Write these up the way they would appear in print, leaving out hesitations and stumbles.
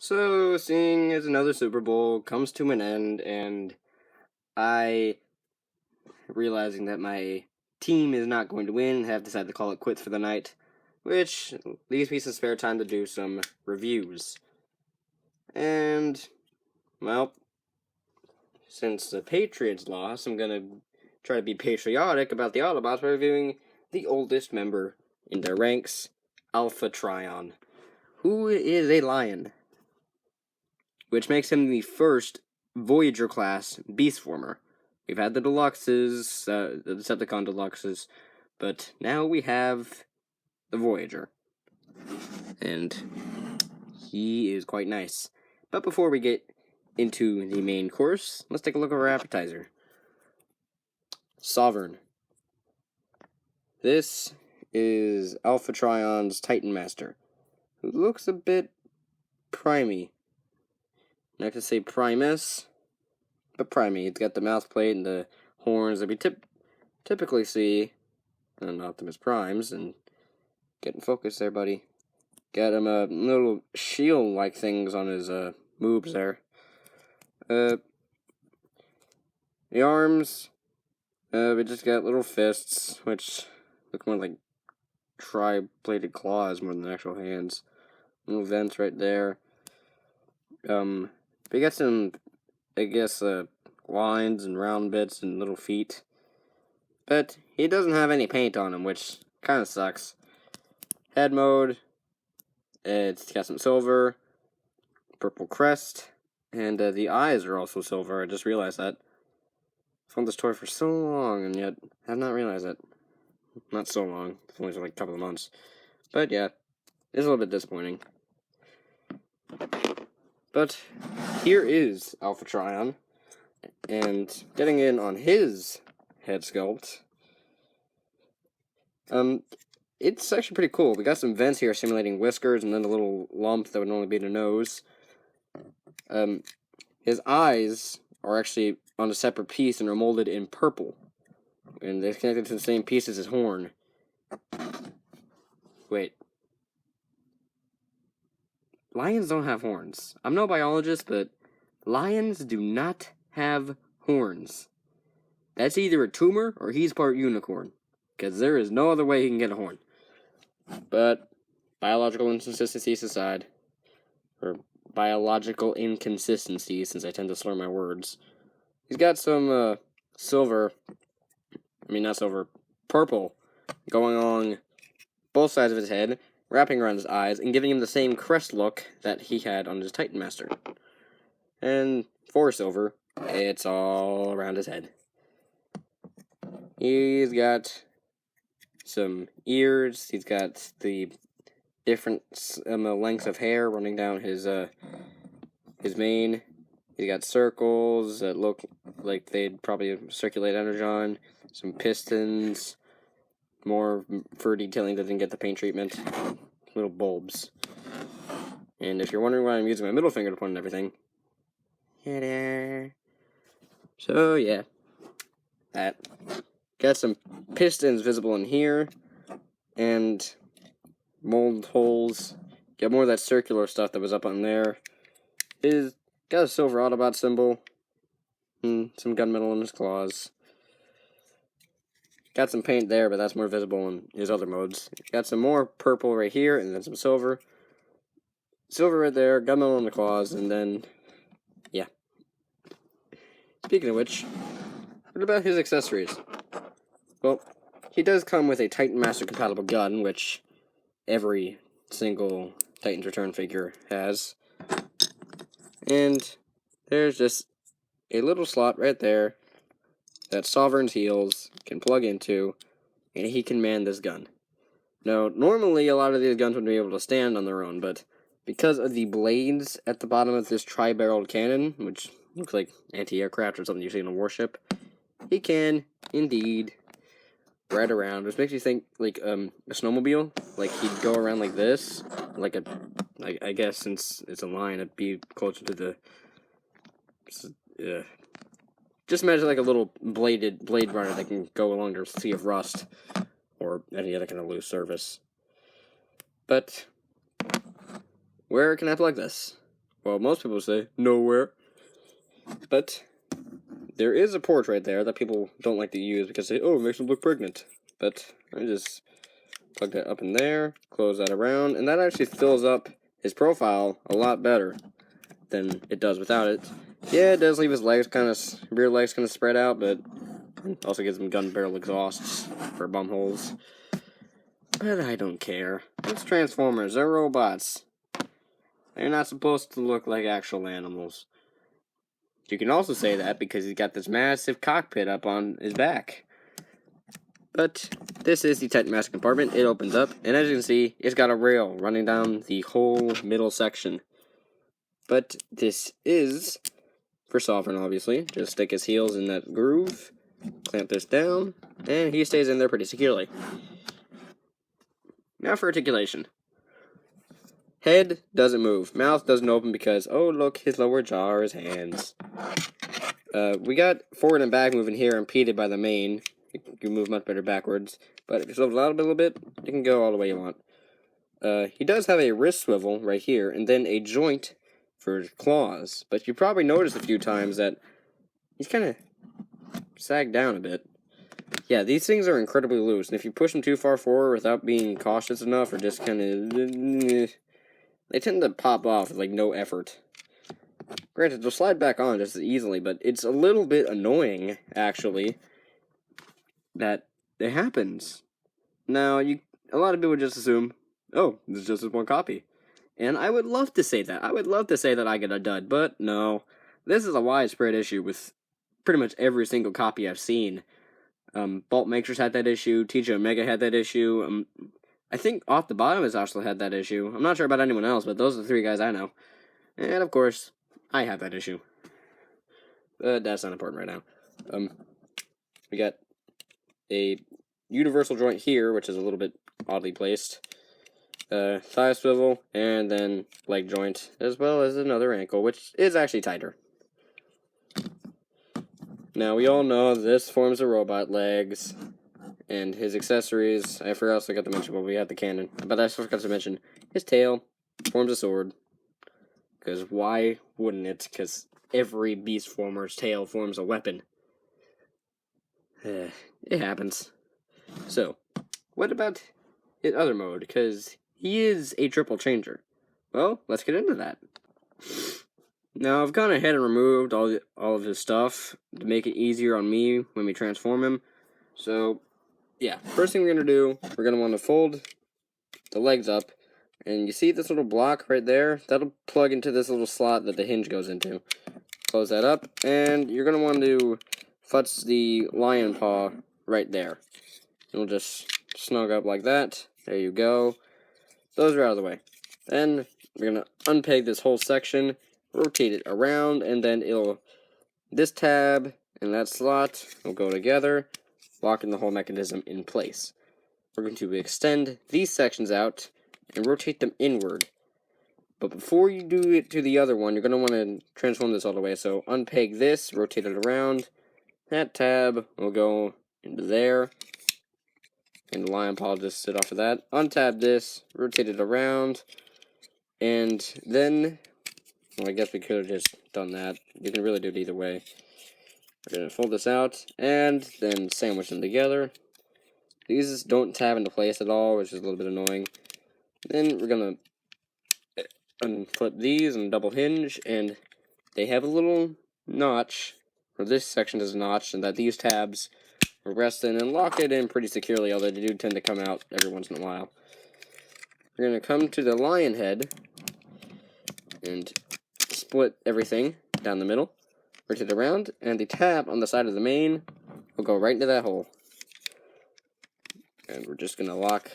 So, seeing as another Super Bowl comes to an end, and I, realizing that my team is not going to win, have decided to call it quits for the night, which leaves me some spare time to do some reviews. And, well, since the Patriots lost, I'm going to try to be patriotic about the Autobots by reviewing the oldest member in their ranks, Alpha Trion, who is a lion, which makes him the first Voyager class beast former. We've had the Deluxes, the Decepticon Deluxes, but now we have the Voyager. And he is quite nice. But before we get into the main course, let's take a look at our appetizer. Sovereign. This is Alpha Trion's Titan Master, who looks a bit primey. Not to say Primus, but primey. It's got the mouth plate and the horns that we typically see on Optimus Primes. And get in focus there, buddy. Got him little shield-like things on his moves there. The arms, we just got little fists, which look more like tri-bladed claws more than actual hands. Little vents right there. We got some, I guess, lines and round bits and little feet. But he doesn't have any paint on him, which kind of sucks. Head mode, it's got some silver, purple crest, and the eyes are also silver. I just realized that. I've owned this toy for so long, and yet have not realized it. Not so long. It's only for like a couple of months. But yeah, it's a little bit disappointing. But here is Alpha Trion, and getting in on his head sculpt. It's actually pretty cool. We got some vents here simulating whiskers, and then a little lump that would normally be the nose. His eyes are actually on a separate piece and are molded in purple. And they're connected to the same piece as his horn. Wait. Lions don't have horns. I'm no biologist, but lions do not have horns. That's either a tumor or he's part unicorn. Because there is no other way he can get a horn. But biological inconsistencies aside, or biological inconsistency, since I tend to slur my words, he's got some purple going along both sides of his head, wrapping around his eyes, and giving him the same crest look that he had on his Titan Master. And for silver, it's all around his head. He's got some ears, he's got the different lengths of hair running down his mane. He's got circles that look like they'd probably circulate energy on. Some pistons. More fur detailing that didn't get the paint treatment. Little bulbs. And if you're wondering why I'm using my middle finger to point at everything. So yeah. That. Got some pistons visible in here. And mold holes. Got more of that circular stuff that was up on there. He's got a silver Autobot symbol. And some gunmetal in his claws. Got some paint there, but that's more visible in his other modes. Got some more purple right here, and then some silver. Silver right there, gunmetal in the claws, and then, yeah. Speaking of which, what about his accessories? Well, he does come with a Titan Master compatible gun, which every single Titan's Return figure has. And there's just a little slot right there that Sovereign's heels can plug into, and he can man this gun. Now, normally a lot of these guns would be able to stand on their own, but because of the blades at the bottom of this tri-barreled cannon, which looks like anti-aircraft or something you see in a warship, he can, indeed, ride around, which makes you think, like, a snowmobile. Like, he'd go around like this, like I guess since it's a line, it'd be closer to the, just imagine like a little blade runner that can go along the Sea of Rust, or any other kind of loose surface. But where can I plug this? well, most people say nowhere. But there is a port right there that people don't like to use because they say, oh, it makes them look pregnant. But I just plug that up in there, close that around, and that actually fills up his profile a lot better than it does without it. Yeah, it does leave his legs rear legs kind of spread out, but also gives him gun barrel exhausts for bum holes. But I don't care. It's Transformers. They're robots. They're not supposed to look like actual animals. You can also say that because he's got this massive cockpit up on his back. But this is the Titan Master compartment. It opens up, and as you can see, it's got a rail running down the whole middle section. But this is for Sovereign, obviously. Just stick his heels in that groove, clamp this down, and he stays in there pretty securely. Now for articulation. Head doesn't move. Mouth doesn't open because, oh look, his lower jaw or his hands. We got forward and back moving here impeded by the main. You can move much better backwards. But if you slow it out a little bit, you can go all the way you want. He does have a wrist swivel right here, and then a joint for claws. But you probably noticed a few times that he's kind of sagged down a bit. Yeah, these things are incredibly loose, and if you push them too far forward without being cautious enough, or just kind of... they tend to pop off with, like, no effort. Granted, they'll slide back on just as easily, but it's a little bit annoying, actually, that it happens. Now, a lot of people just assume, oh, this is just this one copy. And I would love to say that. I would love to say that I get a dud, but no. This is a widespread issue with pretty much every single copy I've seen. Bolt Makers had that issue, TJ Omega had that issue, I think Off the Bottom has also had that issue. I'm not sure about anyone else, but those are the three guys I know. And, of course, I have that issue. But that's not important right now. We got a universal joint here, which is a little bit oddly placed. Thigh swivel, and then leg joint, as well as another ankle, which is actually tighter. Now, we all know this forms the robot legs. And his accessories, I also got to mention, well, we had the cannon, but I forgot to mention, his tail forms a sword. Because why wouldn't it? Because every Beast Former's tail forms a weapon. It happens. So, what about his other mode? Because he is a triple changer. Well, let's get into that. Now, I've gone ahead and removed all of his stuff to make it easier on me when we transform him. So, yeah, first thing we're going to do, we're going to want to fold the legs up, and you see this little block right there? That'll plug into this little slot that the hinge goes into. Close that up, and you're going to want to futz the lion paw right there. It'll just snug up like that. There you go. Those are out of the way. Then we're going to unpeg this whole section, rotate it around, and then this tab and that slot will go together, locking the whole mechanism in place. We're going to extend these sections out and rotate them inward. But before you do it to the other one, you're going to want to transform this all the way. So unpeg this, rotate it around. That tab will go into there. And the lion paw will just sit off of that. Untab this, rotate it around. And then, well, I guess we could have just done that. You can really do it either way. We're going to fold this out, and then sandwich them together. These don't tab into place at all, which is a little bit annoying. Then we're going to unflip these and double hinge, and they have a little notch, or this section is a notch, and that these tabs will rest in and lock it in pretty securely, although they do tend to come out every once in a while. We're going to come to the lion head, and split everything down the middle. Rotate it around, and the tab on the side of the main will go right into that hole. And we're just going to lock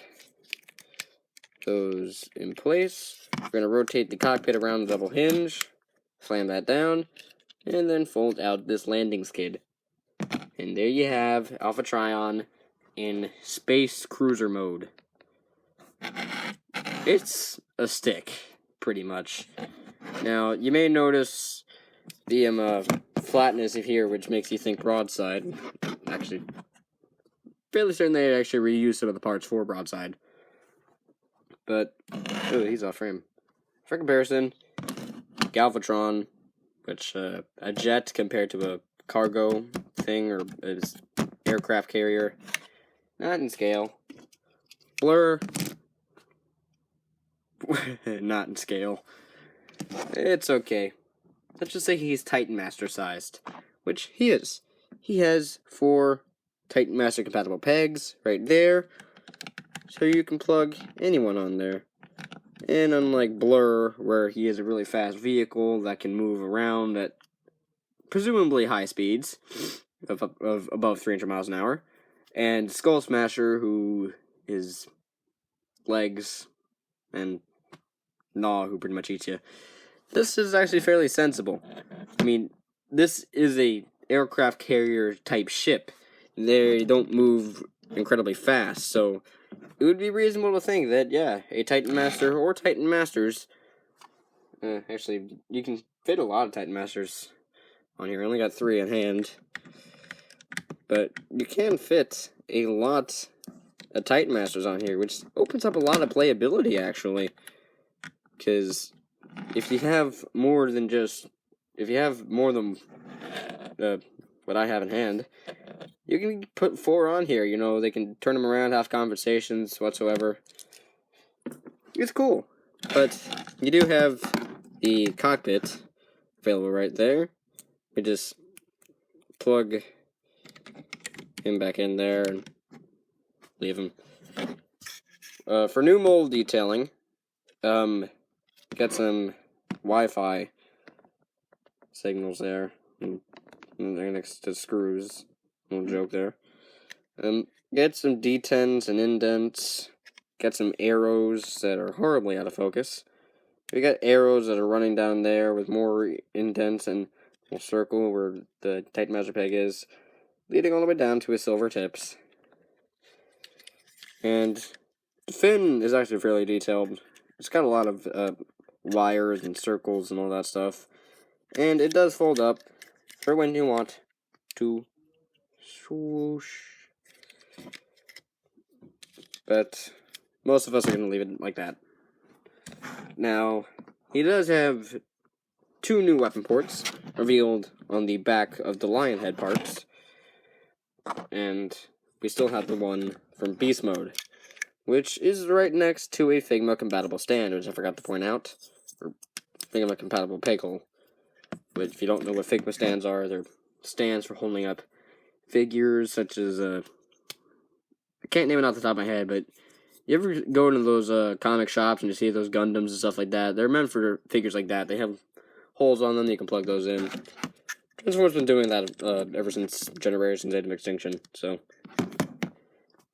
those in place. We're going to rotate the cockpit around the double hinge, slam that down, and then fold out this landing skid. And there you have Alpha Trion in space cruiser mode. It's a stick, pretty much. Now, you may notice the flatness of here, which makes you think broadside. Actually, fairly certain they actually reused some of the parts for broadside. But, oh, he's off frame. For comparison, Alpha Trion, which a jet compared to a cargo thing or a aircraft carrier. Not in scale. Blur. Not in scale. It's okay. Let's just say he's Titan Master sized, which he is. He has 4 Titan Master compatible pegs right there, so you can plug anyone on there. And unlike Blur, where he is a really fast vehicle that can move around at presumably high speeds of above 300 miles an hour, and Skull Smasher, who is legs and Gnaw, who pretty much eats you. This is actually fairly sensible. I mean, this is a aircraft carrier type ship. They don't move incredibly fast, so it would be reasonable to think that, yeah, a Titan Master or Titan Masters, actually, you can fit a lot of Titan Masters on here. I only got 3 in hand, but you can fit a lot of Titan Masters on here, which opens up a lot of playability, actually, because if you have more than what I have in hand, you can put 4 on here. You know, they can turn them around, have conversations whatsoever. It's cool. But you do have the cockpit available right there. We just plug him back in there and leave him. For new mold detailing, got some Wi-Fi signals there. And they're next to screws. No joke there. Get some D10s and indents. Got some arrows that are horribly out of focus. We got arrows that are running down there with more indents and a circle where the Titan Master peg is, leading all the way down to his silver tips. And the fin is actually fairly detailed. It's got a lot of wires and circles and all that stuff. And it does fold up for when you want to swoosh. But most of us are going to leave it like that. Now, he does have 2 new weapon ports revealed on the back of the lion head parts. And we still have the one from Beast Mode, which is right next to a Figma compatible stand, which I forgot to point out. Or Figma compatible peg hole. But if you don't know what Figma stands are, they're stands for holding up figures such as, I can't name it off the top of my head, but you ever go into those comic shops and you see those Gundams and stuff like that? They're meant for figures like that. They have holes on them, you can plug those in. Transformers been doing that ever since Generations Age of Extinction, so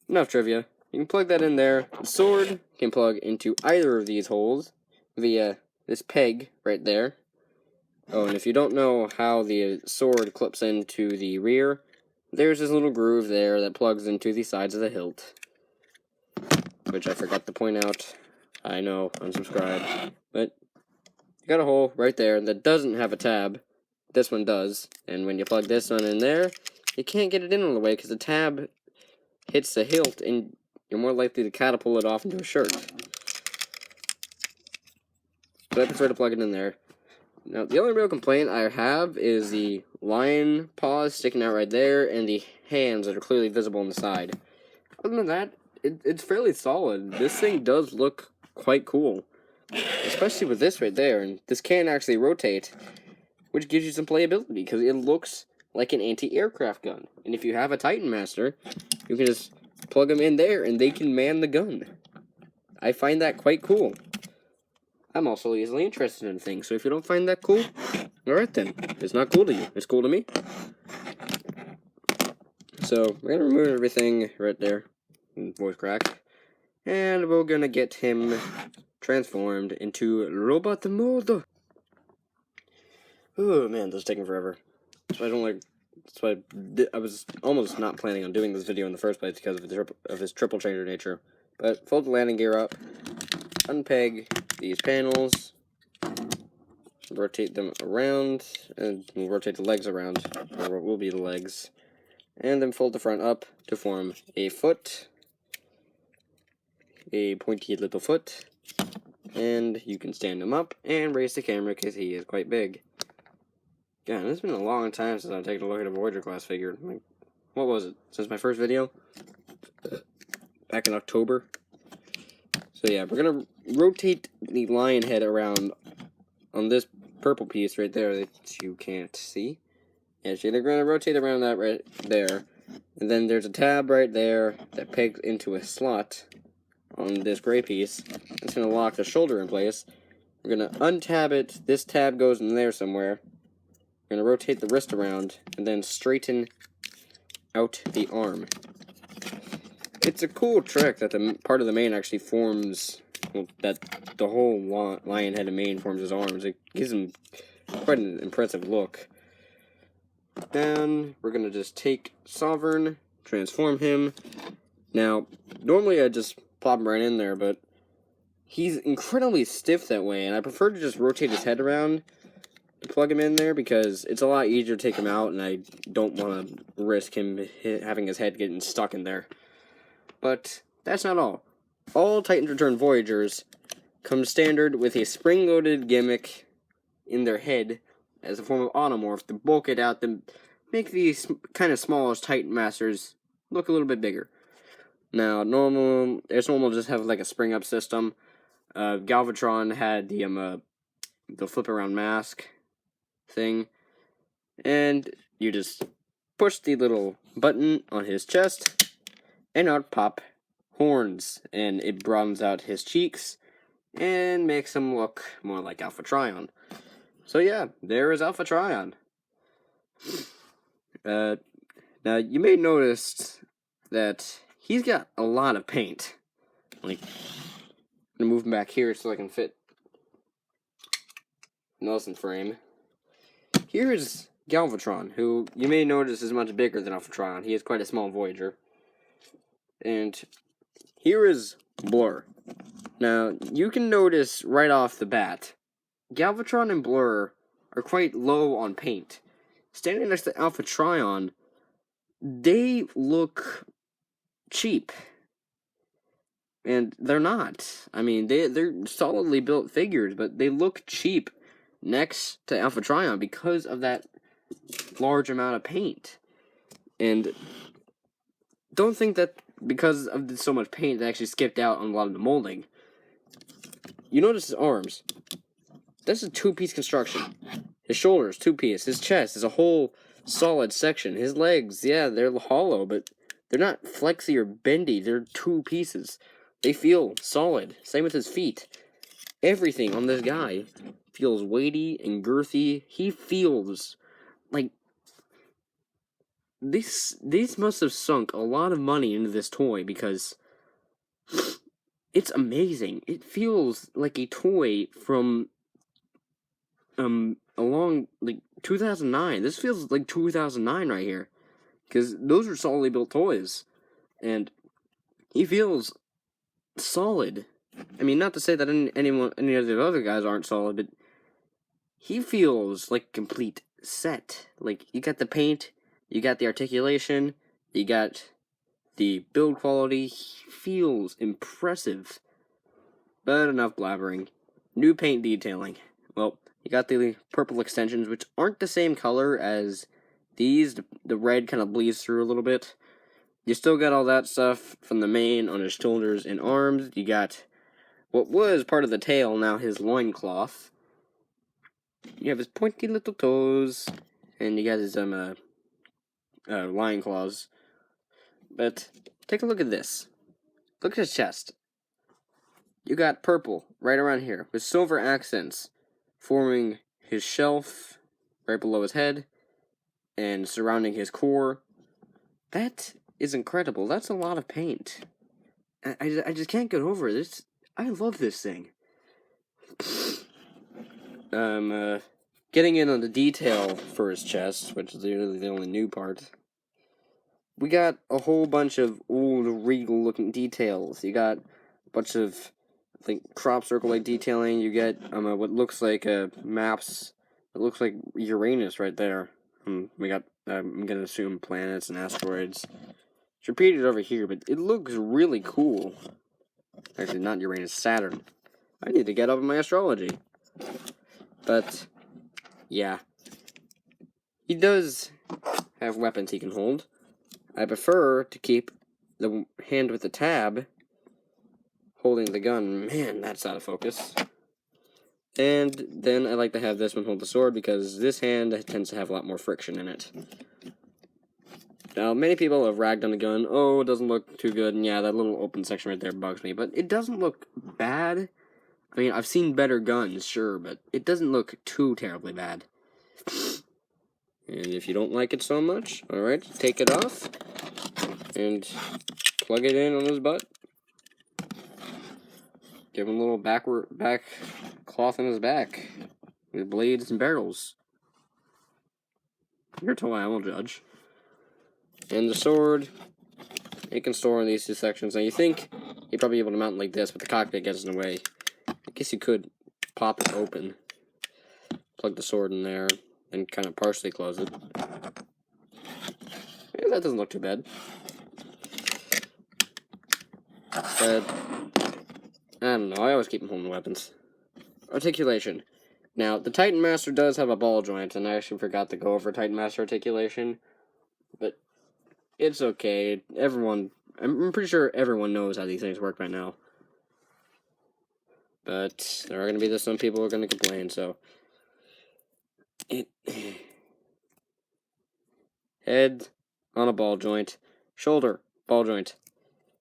enough trivia. You can plug that in there. The sword can plug into either of these holes via this peg right there. Oh, and if you don't know how the sword clips into the rear, there's this little groove there that plugs into the sides of the hilt. Which I forgot to point out. I know, unsubscribe. But you got a hole right there that doesn't have a tab. This one does. And when you plug this one in there, you can't get it in all the way because the tab hits the hilt and you're more likely to catapult it off into a shirt. But I prefer to plug it in there. Now, the only real complaint I have is the lion paws sticking out right there and the hands that are clearly visible on the side. Other than that, it's fairly solid. This thing does look quite cool. Especially with this right there. And this can actually rotate, which gives you some playability because it looks like an anti-aircraft gun. And if you have a Titan Master, you can just plug them in there and they can man the gun. I find that quite cool. I'm also easily interested in things, so if you don't find that cool, alright then. It's not cool to you. It's cool to me. So, we're gonna remove everything right there. Voice crack. And we're gonna get him transformed into robot mode. Oh man, this is taking forever. So I don't like. That's why I was almost not planning on doing this video in the first place because of his triple changer nature. But fold the landing gear up, unpeg these panels, rotate them around, and we'll rotate the legs around, or what will be the legs, and then fold the front up to form a foot, a pointy little foot, And you can stand him up and raise the camera because he is quite big. God, it's been a long time since I've taken a look at a Voyager class figure. Like, what was it? Since my first video? Back in October? So yeah, we're gonna rotate the lion head around on this purple piece right there that you can't see. Yeah, so they're gonna rotate around that right there. And then there's a tab right there that pegs into a slot on this gray piece. It's gonna lock the shoulder in place. We're gonna untab it. This tab goes in there somewhere. We're gonna rotate the wrist around and then straighten out the arm. It's a cool trick that the part of the mane actually forms, well, that the whole lion head and mane forms his arms. It gives him quite an impressive look. Then we're gonna just take Sovereign, transform him. Now, normally I just plop him right in there, but he's incredibly stiff that way, and I prefer to just rotate his head around to plug him in there because it's a lot easier to take him out, and I don't want to risk him having his head getting stuck in there. But that's not all. All Titans Return Voyagers come standard with a spring-loaded gimmick in their head as a form of automorph to bulk it out, to make these kind of smallish Titan Masters look a little bit bigger. Now, normal just have like a spring-up system. Galvatron had the flip-around mask thing, and you just push the little button on his chest, and out pop horns, and it broadens out his cheeks and makes him look more like Alpha Trion. So yeah, there is Alpha Trion. Now you may notice that he's got a lot of paint. Like, I'm gonna move him back here so I can fit Nelson frame. Here's Galvatron, who you may notice is much bigger than Alpha Trion. He is quite a small Voyager. And here is Blur. Now, you can notice right off the bat, Galvatron and Blur are quite low on paint. Standing next to Alpha Trion, they look cheap. And they're not. I mean, they're solidly built figures, but they look cheap next to Alpha Trion because of that large amount of paint. And don't think that because of so much paint, they actually skipped out on a lot of the molding. You notice his arms. That's a two-piece construction. His shoulders, two-piece. His chest is a whole solid section. His legs, yeah, they're hollow, but they're not flexy or bendy. They're two pieces. They feel solid. Same with his feet. Everything on this guy feels weighty and girthy. He feels like these must have sunk a lot of money into this toy because it's amazing. It feels like a toy from along like 2009. This feels like 2009 right here, because those are solidly built toys, and he feels solid. I mean, not to say that any of the other guys aren't solid, but he feels like a complete set. Like, you got the paint, you got the articulation, you got the build quality. He feels impressive. But enough blabbering. New paint detailing. Well, you got the purple extensions, which aren't the same color as these. The red kind of bleeds through a little bit. You still got all that stuff from the mane on his shoulders and arms. You got what was part of the tail, now his loincloth. You have his pointy little toes, and you got his lion claws. But take a look at this. Look at his chest. You got purple right around here with silver accents forming his shelf right below his head and surrounding his core. That is incredible. That's a lot of paint. I just can't get over this. I love this thing. Getting in on the detail for his chest, which is really the only new part. We got a whole bunch of old regal-looking details. You got a bunch of like crop circle-like detailing. You get what looks like maps. It looks like Uranus right there. We got I'm gonna assume planets and asteroids. It's repeated over here, but it looks really cool. Actually, not Uranus, Saturn. I need to get up in my astrology. But, yeah. He does have weapons he can hold. I prefer to keep the hand with the tab holding the gun. Man, that's out of focus. And then I like to have this one hold the sword because this hand tends to have a lot more friction in it. Now, many people have ragged on the gun. Oh, it doesn't look too good. And yeah, that little open section right there bugs me. But it doesn't look bad. I mean, I've seen better guns, sure, but it doesn't look too terribly bad. And if you don't like it so much, alright, take it off. And plug it in on his butt. Give him a little back cloth on his back. With blades and barrels. Your toy, I won't judge. And the sword, it can store in these two sections. Now you think you'd probably be able to mount it like this, but the cockpit gets in the way. I guess you could pop it open. Plug the sword in there, and kind of partially close it. Yeah, that doesn't look too bad. But, I don't know, I always keep them holding weapons. Articulation. Now, the Titan Master does have a ball joint, and I actually forgot to go over Titan Master articulation. But it's okay. I'm pretty sure everyone knows how these things work by now. But there are going to be some people who are going to complain, so. Head on a ball joint. Shoulder, ball joint.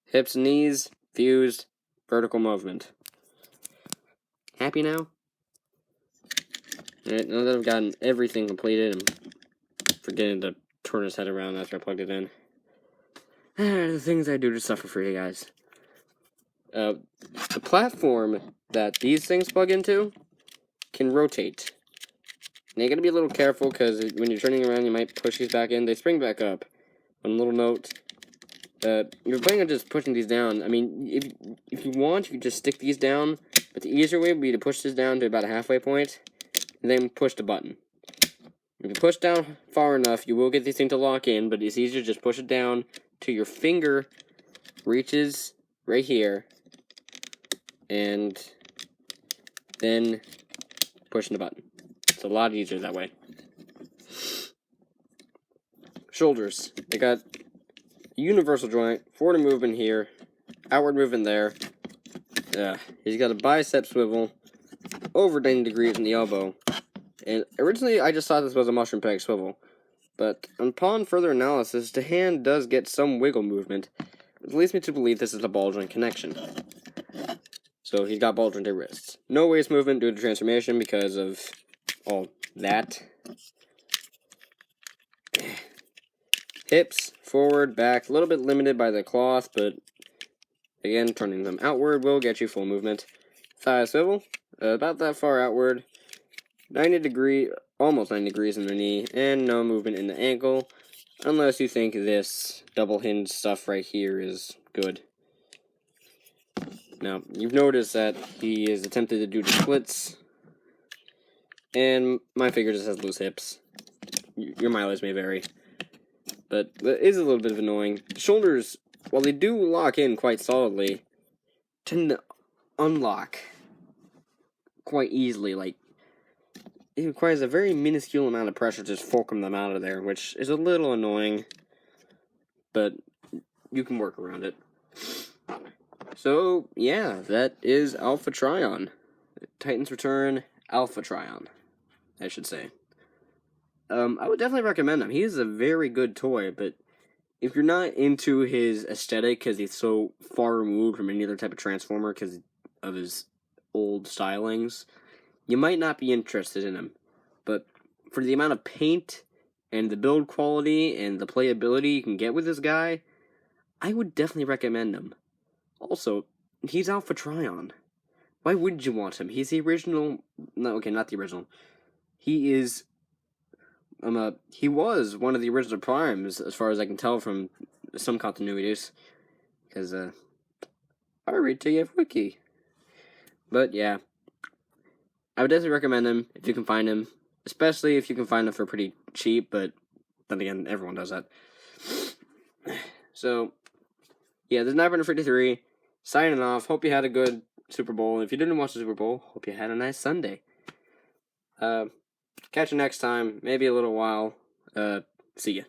Hips and knees, fused, vertical movement. Happy now? Alright, now that I've gotten everything completed, I'm forgetting to turn his head around after I plugged it in. The things I do to suffer for you guys. The platform that these things plug into can rotate. Now you gotta be a little careful because when you're turning around, you might push these back in. They spring back up. One little note. You're planning on just pushing these down. I mean, if you want, you can just stick these down. But the easier way would be to push this down to about a halfway point, and then push the button. If you push down far enough, you will get these things to lock in, but it's easier to just push it down till your finger reaches right here, and then pushing the button. It's a lot easier that way. Shoulders. They got universal joint, forward movement here, outward movement there. He's got a bicep swivel, over 90 degrees in the elbow. And originally I just thought this was a mushroom peg swivel. But upon further analysis, the hand does get some wiggle movement, which leads me to believe this is a ball joint connection. So he's got ball jointed wrists. No waist movement due to transformation because of all that. Hips, forward, back, a little bit limited by the cloth, but again, turning them outward will get you full movement. Thigh swivel, about that far outward. 90 degree, almost 90 degrees in the knee, and no movement in the ankle, unless you think this double hinge stuff right here is good. Now, you've noticed that he is attempted to do the splits, and my figure just has loose hips. Your mileage may vary, but it is a little bit annoying. The shoulders, while they do lock in quite solidly, tend to unlock quite easily. Like, it requires a very minuscule amount of pressure to just fulcrum them out of there, which is a little annoying, but you can work around it. So, yeah, that is Alpha Trion. Titan's Return, Alpha Trion, I should say. I would definitely recommend him. He is a very good toy, but if you're not into his aesthetic, because he's so far removed from any other type of Transformer because of his old stylings, you might not be interested in him. But for the amount of paint and the build quality and the playability you can get with this guy, I would definitely recommend him. Also, he's Alpha Trion. Why wouldn't you want him? He's the original... No, okay, not the original. He is... he was one of the original Primes, as far as I can tell from some continuities. Because, I read TF Wiki. But, yeah. I would definitely recommend him, if you can find him. Especially if you can find him for pretty cheap, but then again, everyone does that. So, yeah, there's 953, signing off. Hope you had a good Super Bowl. If you didn't watch the Super Bowl, hope you had a nice Sunday. Catch you next time. Maybe a little while. See ya.